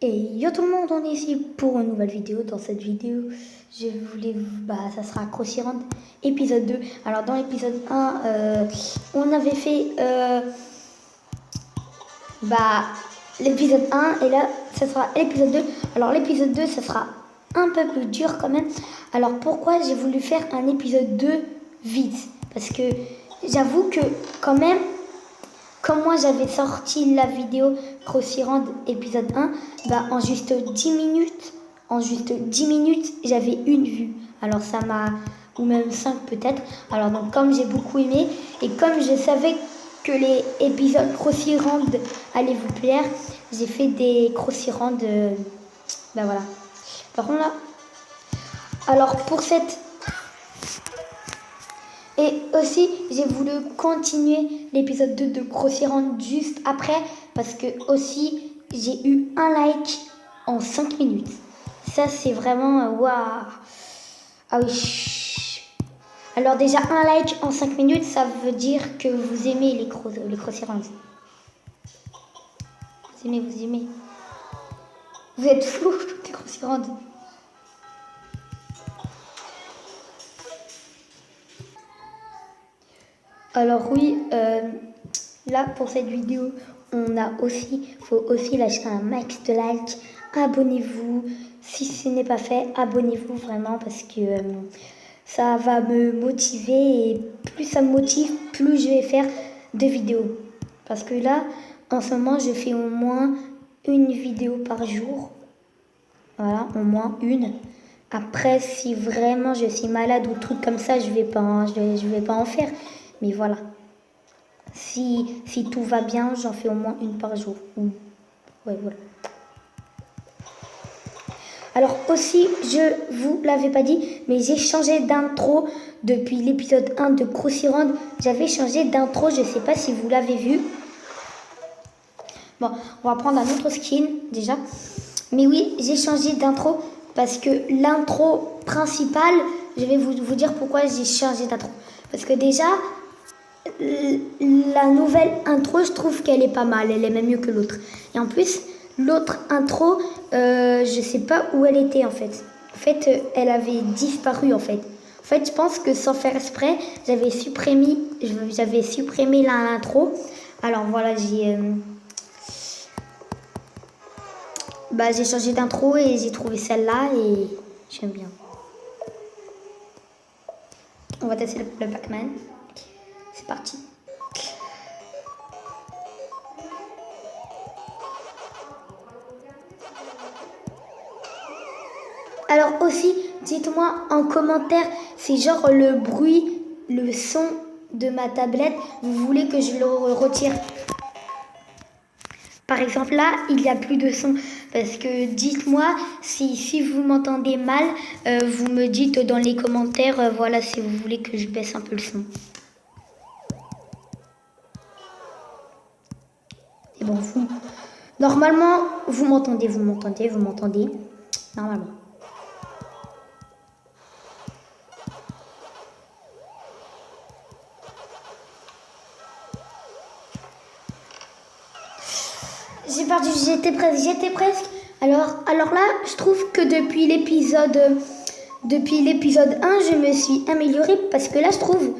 Et yo tout le monde, on est ici pour une nouvelle vidéo. Dans cette vidéo, ça sera Crossy Round épisode 2. Alors dans l'épisode 1, on avait fait l'épisode 1 et là, ça sera l'épisode 2. Alors l'épisode 2, ça sera un peu plus dur quand même. Alors pourquoi j'ai voulu faire un épisode 2 vite? Parce que j'avoue que quand même, comme moi j'avais sorti la vidéo Crossy Round épisode 1, en juste 10 minutes, j'avais une vue. Alors ça m'a, ou même 5 peut-être. Alors donc comme j'ai beaucoup aimé et comme je savais que les épisodes Crossy Round allaient vous plaire, j'ai fait des Crossy Round, voilà. Par contre là, alors pour cette... Et aussi, j'ai voulu continuer l'épisode 2 de Crossy Round juste après parce que aussi, j'ai eu un like en 5 minutes. Ça, c'est vraiment... waouh. Ah oui. Alors déjà, un like en 5 minutes, ça veut dire que vous aimez les Crossy Rounds. Vous aimez. Vous êtes fous des Crossy Rounds. Alors oui, là pour cette vidéo, faut aussi lâcher un max de likes. Abonnez-vous, si ce n'est pas fait, abonnez-vous vraiment parce que ça va me motiver et plus ça me motive, plus je vais faire de vidéos. Parce que là, en ce moment, je fais au moins une vidéo par jour. Voilà, au moins une. Après, si vraiment je suis malade ou truc comme ça, je vais pas en faire. Mais voilà. Si tout va bien, j'en fais au moins une par jour. Ouais, voilà. Alors aussi, je vous l'avais pas dit, mais j'ai changé d'intro depuis l'épisode 1 de Crossy Round. J'avais changé d'intro, je sais pas si vous l'avez vu. Bon, on va prendre un autre skin déjà. Mais oui, j'ai changé d'intro parce que l'intro principale, je vais vous dire pourquoi j'ai changé d'intro. Parce que déjà, la nouvelle intro, je trouve qu'elle est pas mal, elle est même mieux que l'autre. Et en plus, l'autre intro, je sais pas où elle était en fait. En fait, elle avait disparu en fait. En fait, je pense que sans faire exprès, j'avais supprimé l'intro. Alors voilà, j'ai changé d'intro et j'ai trouvé celle-là et j'aime bien. On va tester le Pac-Man. C'est parti. Alors aussi, dites-moi en commentaire si genre le bruit, le son de ma tablette, vous voulez que je le retire. Par exemple là, il n'y a plus de son. Parce que dites-moi si vous m'entendez mal, vous me dites dans les commentaires, voilà, si vous voulez que je baisse un peu le son. Et bon, normalement, vous m'entendez. Normalement. J'ai perdu, j'étais presque. Alors là, je trouve que depuis l'épisode 1, je me suis améliorée parce que là, je trouve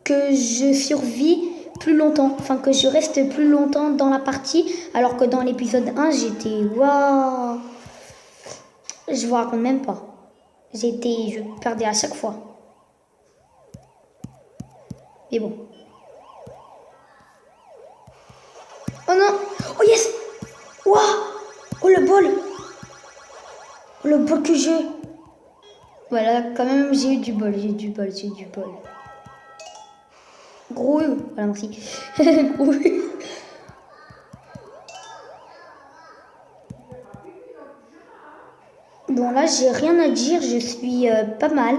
que je survis plus longtemps, enfin que je reste plus longtemps dans la partie, alors que dans l'épisode 1, j'étais waouh. Je vous raconte même pas. Je perdais à chaque fois. Mais bon. Oh non! Oh yes! Waouh! Oh le bol! Oh le bol que j'ai! Voilà, quand même j'ai eu du bol. Gros voilà, merci. Gros Bon là, j'ai rien à dire, je suis pas mal.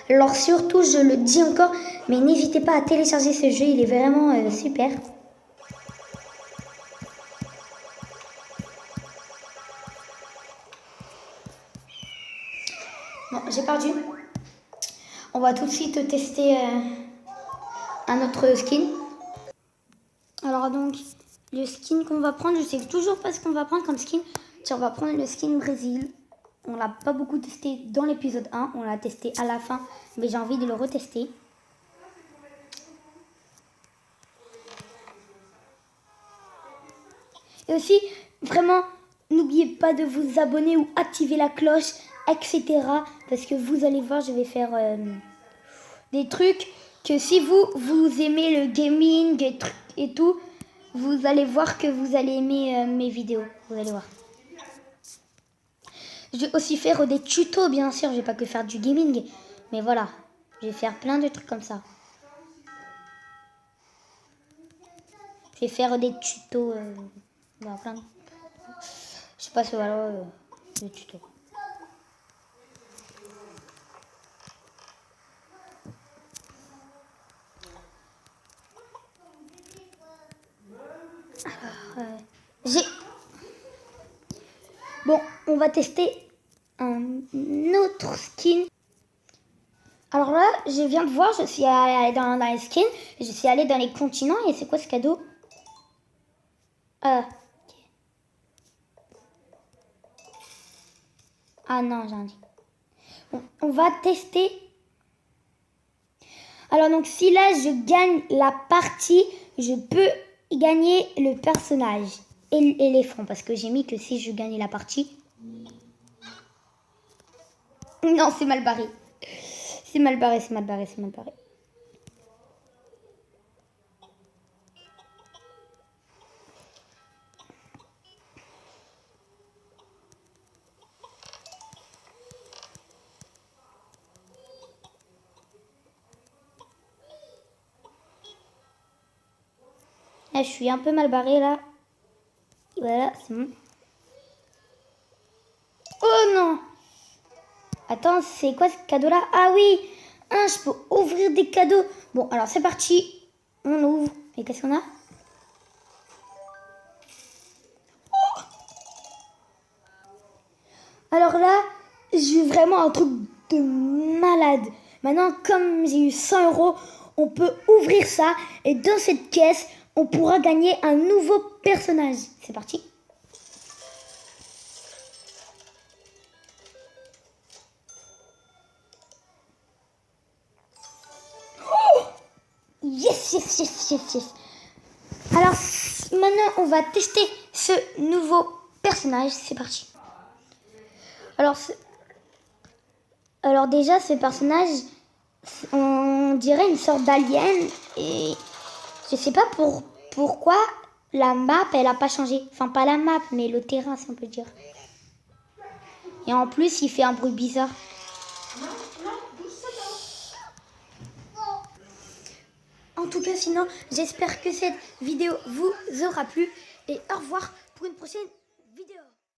Alors surtout, je le dis encore, mais n'hésitez pas à télécharger ce jeu, il est vraiment super. Bon, j'ai perdu. On va tout de suite tester un autre skin. Alors donc, le skin qu'on va prendre. Je sais toujours pas ce qu'on va prendre comme skin. Tiens, on va prendre le skin Brésil. On l'a pas beaucoup testé dans l'épisode 1. On l'a testé à la fin. Mais j'ai envie de le retester. Et aussi, vraiment, n'oubliez pas de vous abonner ou activer la cloche, etc. Parce que vous allez voir, je vais faire des trucs que si vous aimez le gaming et tout, vous allez voir que vous allez aimer mes vidéos. Vous allez voir. Je vais aussi faire des tutos, bien sûr. Je vais pas que faire du gaming. Mais voilà, je vais faire plein de trucs comme ça. Je vais faire des tutos. Plein de... Je sais pas si voilà le tuto. Alors, bon, on va tester un autre skin. Alors là, je viens de voir, je suis allée dans les skins, je suis allée dans les continents et c'est quoi ce cadeau? Okay. Ah non, j'ai rien dit. Bon, on va tester. Alors donc si là je gagne la partie, je peux gagner le personnage et l'éléphant parce que j'ai mis que si je gagnais la partie. Non, c'est mal barré. C'est mal barré, c'est mal barré, c'est mal barré. Là, je suis un peu mal barré là. Voilà, c'est bon. Oh non! Attends, c'est quoi ce cadeau-là? Ah oui! Je peux ouvrir des cadeaux. Bon, alors c'est parti. On ouvre. Et qu'est-ce qu'on a? Oh, alors là, j'ai vraiment un truc de malade. Maintenant, comme j'ai eu 100 €, on peut ouvrir ça. Et dans cette caisse, on pourra gagner un nouveau personnage. C'est parti. Yes, yes, yes, yes, yes. Alors, maintenant, on va tester ce nouveau personnage. C'est parti. Alors déjà, ce personnage, on dirait une sorte d'alien. Et je sais pas pourquoi la map, elle a pas changé. Enfin, pas la map, mais le terrain, si on peut dire. Et en plus, il fait un bruit bizarre. En tout cas, sinon, j'espère que cette vidéo vous aura plu. Et au revoir pour une prochaine